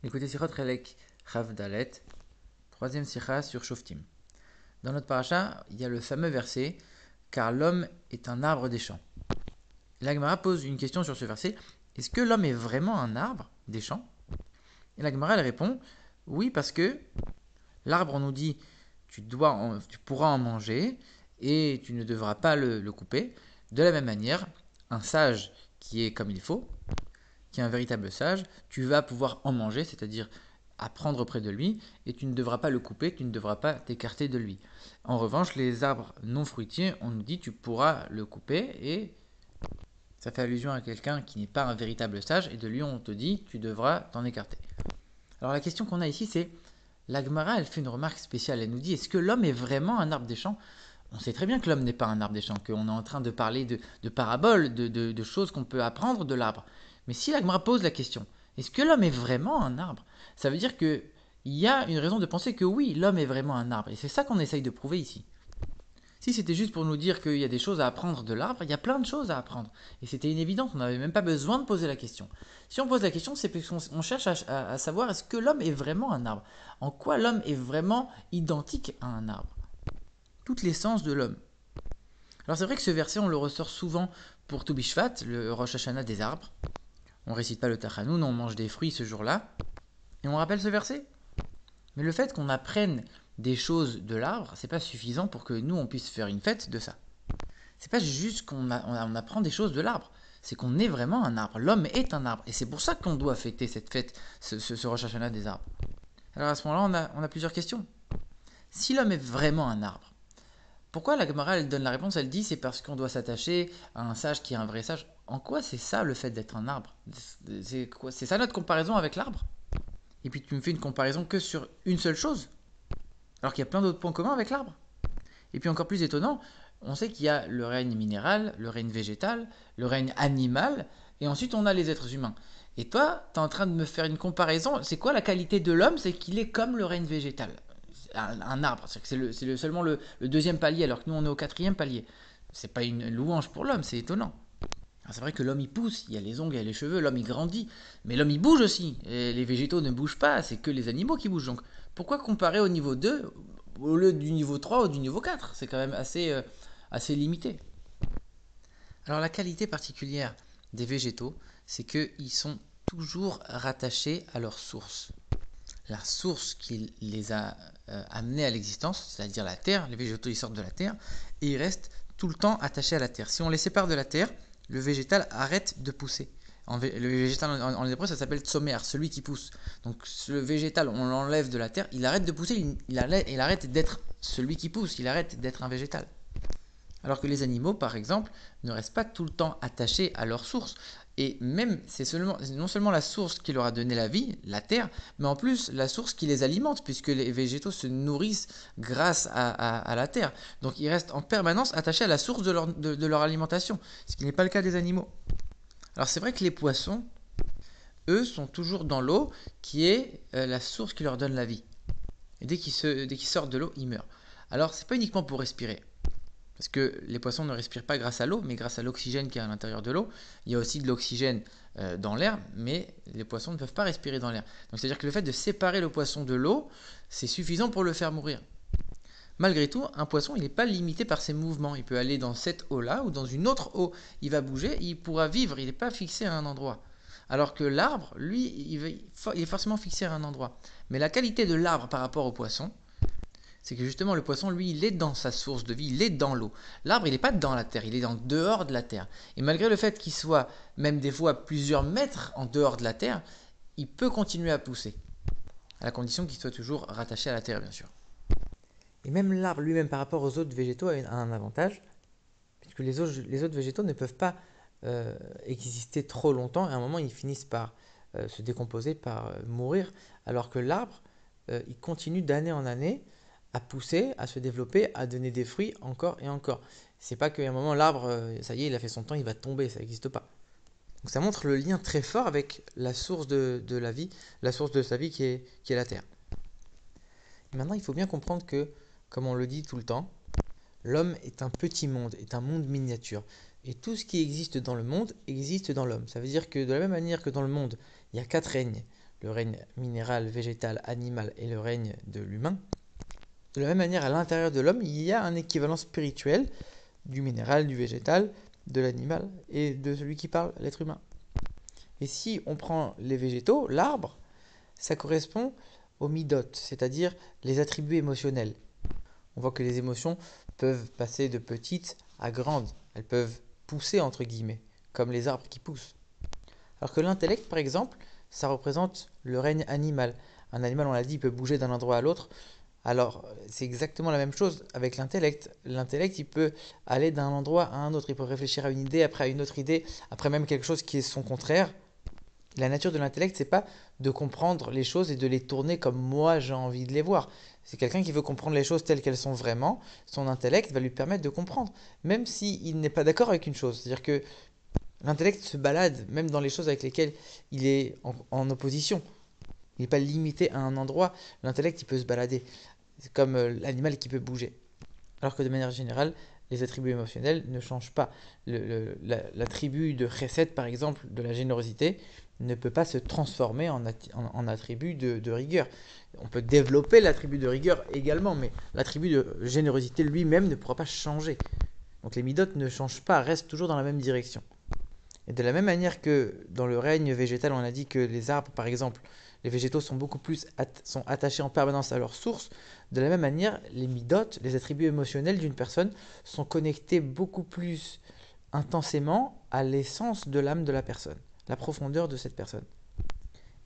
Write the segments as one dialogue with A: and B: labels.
A: Écoutez Sichot Chelek Chav Dalet, troisième Sicha sur Shoftim. Dans notre paracha, il y a le fameux verset car l'homme est un arbre des champs. La Gemara pose une question sur ce verset. Est-ce que l'homme est vraiment un arbre des champs? Et la Gemara elle répond oui, parce que l'arbre on nous dit tu pourras en manger et tu ne devras pas le couper. De la même manière, un sage qui est comme il faut, qui est un véritable sage, tu vas pouvoir en manger, c'est-à-dire apprendre près de lui, et tu ne devras pas le couper, tu ne devras pas t'écarter de lui. En revanche, les arbres non fruitiers, on nous dit tu pourras le couper, et ça fait allusion à quelqu'un qui n'est pas un véritable sage, et de lui on te dit tu devras t'en écarter. Alors la question qu'on a ici c'est, la Gemara elle fait une remarque spéciale, elle nous dit est-ce que l'homme est vraiment un arbre des champs? On sait très bien que l'homme n'est pas un arbre des champs, qu'on est en train de parler de paraboles, de choses qu'on peut apprendre de l'arbre. Mais si la Gemara pose la question, est-ce que l'homme est vraiment un arbre? Ça veut dire qu'il y a une raison de penser que oui, l'homme est vraiment un arbre. Et c'est ça qu'on essaye de prouver ici. Si c'était juste pour nous dire qu'il y a des choses à apprendre de l'arbre, il y a plein de choses à apprendre. Et c'était une évidence, on n'avait même pas besoin de poser la question. Si on pose la question, c'est parce qu'on cherche à savoir est-ce que l'homme est vraiment un arbre? En quoi l'homme est vraiment identique à un arbre? Toute l'essence de l'homme. Alors c'est vrai que ce verset, on le ressort souvent pour Toubishvat, le Rosh Hashanah des arbres. On récite pas le Tachanoun, on mange des fruits ce jour-là. Et on rappelle ce verset. Mais le fait qu'on apprenne des choses de l'arbre, c'est pas suffisant pour que nous, on puisse faire une fête de ça. C'est pas juste qu'on on apprend des choses de l'arbre. C'est qu'on est vraiment un arbre. L'homme est un arbre. Et c'est pour ça qu'on doit fêter cette fête, ce Rosh Hashanah des arbres. Alors à ce moment-là, on a plusieurs questions. Si l'homme est vraiment un arbre, pourquoi la Gemara elle donne la réponse? Elle dit c'est parce qu'on doit s'attacher à un sage qui est un vrai sage. En quoi c'est ça le fait d'être un arbre? C'est ça notre comparaison avec l'arbre? Et puis tu me fais une comparaison que sur une seule chose, alors qu'il y a plein d'autres points communs avec l'arbre. Et puis encore plus étonnant, on sait qu'il y a le règne minéral, le règne végétal, le règne animal, et ensuite on a les êtres humains. Et toi, tu es en train de me faire une comparaison. C'est quoi la qualité de l'homme? C'est qu'il est comme le règne végétal. Un arbre, c'est seulement le deuxième palier, alors que nous on est au quatrième palier. C'est pas une louange pour l'homme, c'est étonnant. C'est vrai que l'homme il pousse, il y a les ongles, il y a les cheveux, l'homme il grandit, mais l'homme il bouge aussi. Et les végétaux ne bougent pas, c'est que les animaux qui bougent. Donc pourquoi comparer au niveau 2 au lieu du niveau 3 ou du niveau 4? C'est quand même assez limité. Alors la qualité particulière des végétaux, c'est qu'ils sont toujours rattachés à leur source. La source qui les a amenés à l'existence, c'est-à-dire la terre, les végétaux ils sortent de la terre, et ils restent tout le temps attachés à la terre. Si on les sépare de la terre, le végétal arrête de pousser. Le végétal en hébreu ça s'appelle tsomer, celui qui pousse. Donc le végétal, on l'enlève de la terre, il arrête de pousser, il arrête d'être celui qui pousse, il arrête d'être un végétal. Alors que les animaux, par exemple, ne restent pas tout le temps attachés à leur source. Et même, c'est non seulement la source qui leur a donné la vie, la terre, mais en plus la source qui les alimente, puisque les végétaux se nourrissent grâce à la terre. Donc ils restent en permanence attachés à la source de leur alimentation, ce qui n'est pas le cas des animaux. Alors c'est vrai que les poissons, eux, sont toujours dans l'eau, qui est la source qui leur donne la vie. Et dès qu'ils sortent de l'eau, ils meurent. Alors c'est pas uniquement pour respirer. Parce que les poissons ne respirent pas grâce à l'eau, mais grâce à l'oxygène qui est à l'intérieur de l'eau. Il y a aussi de l'oxygène dans l'air, mais les poissons ne peuvent pas respirer dans l'air. Donc c'est-à-dire que le fait de séparer le poisson de l'eau, c'est suffisant pour le faire mourir. Malgré tout, un poisson, il n'est pas limité par ses mouvements. Il peut aller dans cette eau-là ou dans une autre eau. Il va bouger, il pourra vivre, il n'est pas fixé à un endroit. Alors que l'arbre, lui, il est forcément fixé à un endroit. Mais la qualité de l'arbre par rapport au poisson, c'est que justement le poisson, lui, il est dans sa source de vie, il est dans l'eau. L'arbre, il n'est pas dans la terre, il est en dehors de la terre. Et malgré le fait qu'il soit même des fois plusieurs mètres en dehors de la terre, il peut continuer à pousser, à la condition qu'il soit toujours rattaché à la terre, bien sûr. Et même l'arbre lui-même par rapport aux autres végétaux a un avantage, puisque les autres végétaux ne peuvent pas exister trop longtemps, et à un moment ils finissent par se décomposer, par mourir, alors que l'arbre, il continue d'année en année à pousser, à se développer, à donner des fruits encore et encore. C'est pas qu'à un moment l'arbre, ça y est, il a fait son temps, il va tomber, ça n'existe pas. Donc ça montre le lien très fort avec la source de la vie, la source de sa vie qui est la terre. Et maintenant, il faut bien comprendre que, comme on le dit tout le temps, l'homme est un petit monde, est un monde miniature. Et tout ce qui existe dans le monde existe dans l'homme. Ça veut dire que de la même manière que dans le monde, il y a 4 règnes. le règne minéral, végétal, animal et le règne de l'humain, de la même manière, à l'intérieur de l'homme, il y a un équivalent spirituel du minéral, du végétal, de l'animal et de celui qui parle, l'être humain. Et si on prend les végétaux, l'arbre, ça correspond aux midot, c'est-à-dire les attributs émotionnels. On voit que les émotions peuvent passer de petites à grandes. Elles peuvent pousser, entre guillemets, comme les arbres qui poussent. Alors que l'intellect, par exemple, ça représente le règne animal. Un animal, on l'a dit, il peut bouger d'un endroit à l'autre. Alors, c'est exactement la même chose avec l'intellect. L'intellect, il peut aller d'un endroit à un autre. Il peut réfléchir à une idée, après à une autre idée, après même quelque chose qui est son contraire. La nature de l'intellect, c'est pas de comprendre les choses et de les tourner comme moi j'ai envie de les voir. C'est quelqu'un qui veut comprendre les choses telles qu'elles sont vraiment. Son intellect va lui permettre de comprendre, même s'il n'est pas d'accord avec une chose. C'est-à-dire que l'intellect se balade même dans les choses avec lesquelles il est en opposition. Il n'est pas limité à un endroit. L'intellect, il peut se balader. C'est comme l'animal qui peut bouger. Alors que de manière générale, les attributs émotionnels ne changent pas. L'attribut de chesed, par exemple, de la générosité, ne peut pas se transformer en attribut de rigueur. On peut développer l'attribut de rigueur également, mais l'attribut de générosité lui-même ne pourra pas changer. Donc les midotes ne changent pas, restent toujours dans la même direction. Et de la même manière que dans le règne végétal, on a dit que les arbres, par exemple, les végétaux sont beaucoup plus sont attachés en permanence à leur source, de la même manière, les midotes, les attributs émotionnels d'une personne, sont connectés beaucoup plus intensément à l'essence de l'âme de la personne, la profondeur de cette personne.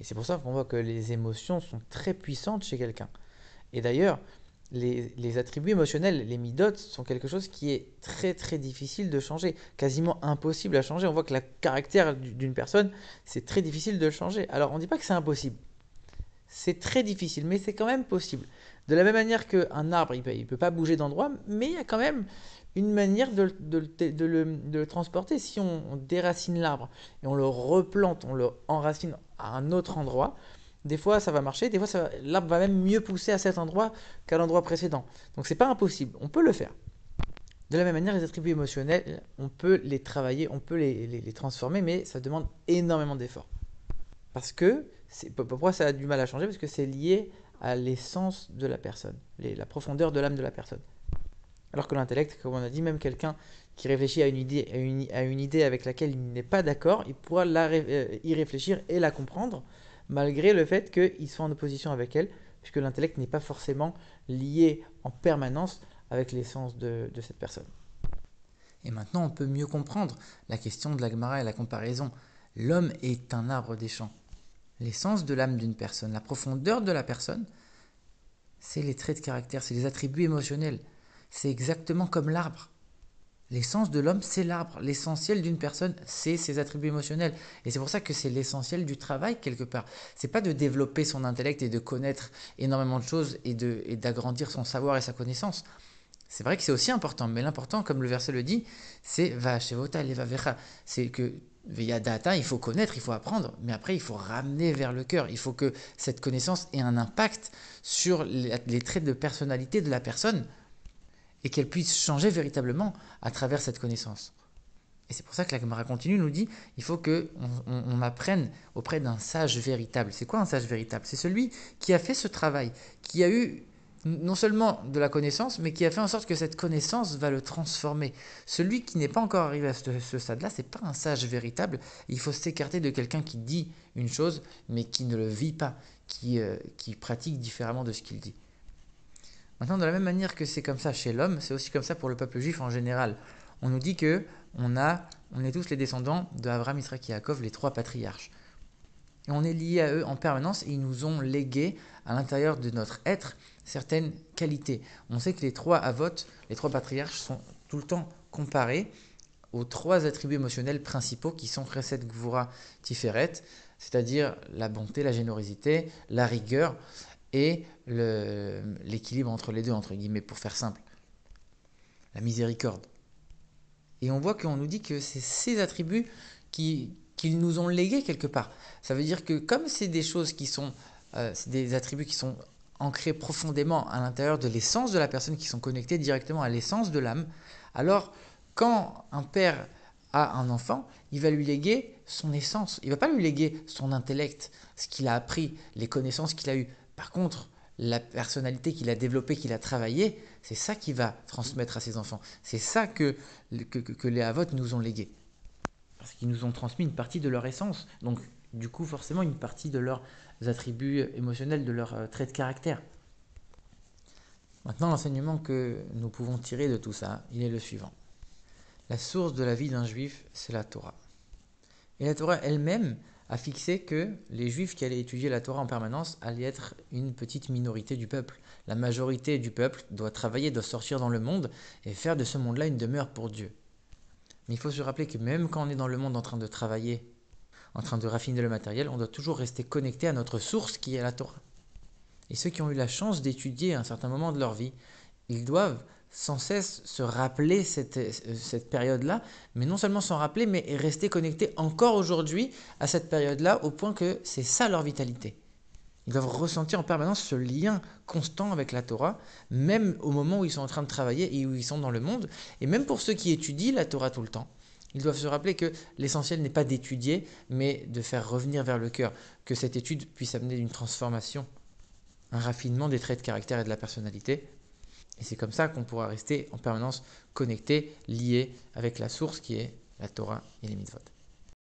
A: Et c'est pour ça qu'on voit que les émotions sont très puissantes chez quelqu'un. Et d'ailleurs, les attributs émotionnels, les midotes, sont quelque chose qui est très très difficile de changer, quasiment impossible à changer. On voit que le caractère d'une personne, c'est très difficile de le changer. Alors on ne dit pas que c'est impossible, c'est très difficile, mais c'est quand même possible. De la même manière qu'un arbre, il ne peut pas bouger d'endroit, mais il y a quand même une manière de le transporter. Si on déracine l'arbre et on le replante, on le enracine à un autre endroit, des fois ça va marcher, des fois l'arbre va même mieux pousser à cet endroit qu'à l'endroit précédent. Donc c'est pas impossible, on peut le faire. De la même manière, les attributs émotionnels, on peut les travailler, on peut les transformer, mais ça demande énormément d'efforts. Parce que, pourquoi ça a du mal à changer? Parce que c'est lié à l'essence de la personne, la profondeur de l'âme de la personne. Alors que l'intellect, comme on a dit, même quelqu'un qui réfléchit à une idée avec laquelle il n'est pas d'accord, il pourra y réfléchir et la comprendre, malgré le fait qu'il soit en opposition avec elle, puisque l'intellect n'est pas forcément lié en permanence avec l'essence de cette personne. Et maintenant, on peut mieux comprendre la question de la Gemara et la comparaison. L'homme est un arbre des champs. L'essence de l'âme d'une personne, la profondeur de la personne, c'est les traits de caractère, c'est les attributs émotionnels. C'est exactement comme l'arbre. L'essence de l'homme, c'est l'arbre. L'essentiel d'une personne, c'est ses attributs émotionnels. Et c'est pour ça que c'est l'essentiel du travail, quelque part. C'est pas de développer son intellect et de connaître énormément de choses et d'agrandir son savoir et sa connaissance. C'est vrai que c'est aussi important, mais l'important, comme le verset le dit, c'est Va'ashevota levavecha. C'est que Veyadata, il faut connaître, il faut apprendre, mais après il faut ramener vers le cœur. Il faut que cette connaissance ait un impact sur les traits de personnalité de la personne et qu'elle puisse changer véritablement à travers cette connaissance. Et c'est pour ça que la Gemara continue, nous dit, il faut qu'on apprenne auprès d'un sage véritable. C'est quoi un sage véritable? C'est celui qui a fait ce travail, qui a eu non seulement de la connaissance, mais qui a fait en sorte que cette connaissance va le transformer. Celui qui n'est pas encore arrivé à ce stade-là, c'est pas un sage véritable. Il faut s'écarter de quelqu'un qui dit une chose, mais qui ne le vit pas, qui pratique différemment de ce qu'il dit. Maintenant, de la même manière que c'est comme ça chez l'homme, c'est aussi comme ça pour le peuple juif en général. On nous dit que on est tous les descendants d'Abraham, Isaac et Yaakov, les trois patriarches. Et on est liés à eux en permanence et ils nous ont légué à l'intérieur de notre être certaines qualités. On sait que les trois avot, les trois patriarches sont tout le temps comparés aux trois attributs émotionnels principaux qui sont Chesed, Gvura, Tiferet, c'est-à-dire la bonté, la générosité, la rigueur et l'équilibre entre les deux, entre guillemets, pour faire simple. La miséricorde. Et on voit qu'on nous dit que c'est ces attributs qu'ils nous ont légués quelque part. Ça veut dire que comme c'est des choses qui sont, c'est des attributs qui sont ancrés profondément à l'intérieur de l'essence de la personne, qui sont connectés directement à l'essence de l'âme, alors quand un père à un enfant, il va lui léguer son essence. Il ne va pas lui léguer son intellect, ce qu'il a appris, les connaissances qu'il a eues. Par contre, la personnalité qu'il a développée, qu'il a travaillée, c'est ça qu'il va transmettre à ses enfants. C'est ça que les Havot nous ont légué. Parce qu'ils nous ont transmis une partie de leur essence. Donc, du coup, forcément, une partie de leurs attributs émotionnels, de leurs traits de caractère. Maintenant, l'enseignement que nous pouvons tirer de tout ça, il est le suivant. La source de la vie d'un juif, c'est la Torah. Et la Torah elle-même a fixé que les juifs qui allaient étudier la Torah en permanence allaient être une petite minorité du peuple. La majorité du peuple doit travailler, doit sortir dans le monde et faire de ce monde-là une demeure pour Dieu. Mais il faut se rappeler que même quand on est dans le monde en train de travailler, en train de raffiner le matériel, on doit toujours rester connecté à notre source qui est la Torah. Et ceux qui ont eu la chance d'étudier à un certain moment de leur vie, ils doivent sans cesse se rappeler cette période-là, mais non seulement s'en rappeler, mais rester connectés encore aujourd'hui à cette période-là, au point que c'est ça leur vitalité. Ils doivent ressentir en permanence ce lien constant avec la Torah, même au moment où ils sont en train de travailler et où ils sont dans le monde. Et même pour ceux qui étudient la Torah tout le temps, ils doivent se rappeler que l'essentiel n'est pas d'étudier, mais de faire revenir vers le cœur, que cette étude puisse amener une transformation, un raffinement des traits de caractère et de la personnalité. Et c'est comme ça qu'on pourra rester en permanence connecté, lié avec la source qui est la Torah et les mitzvot.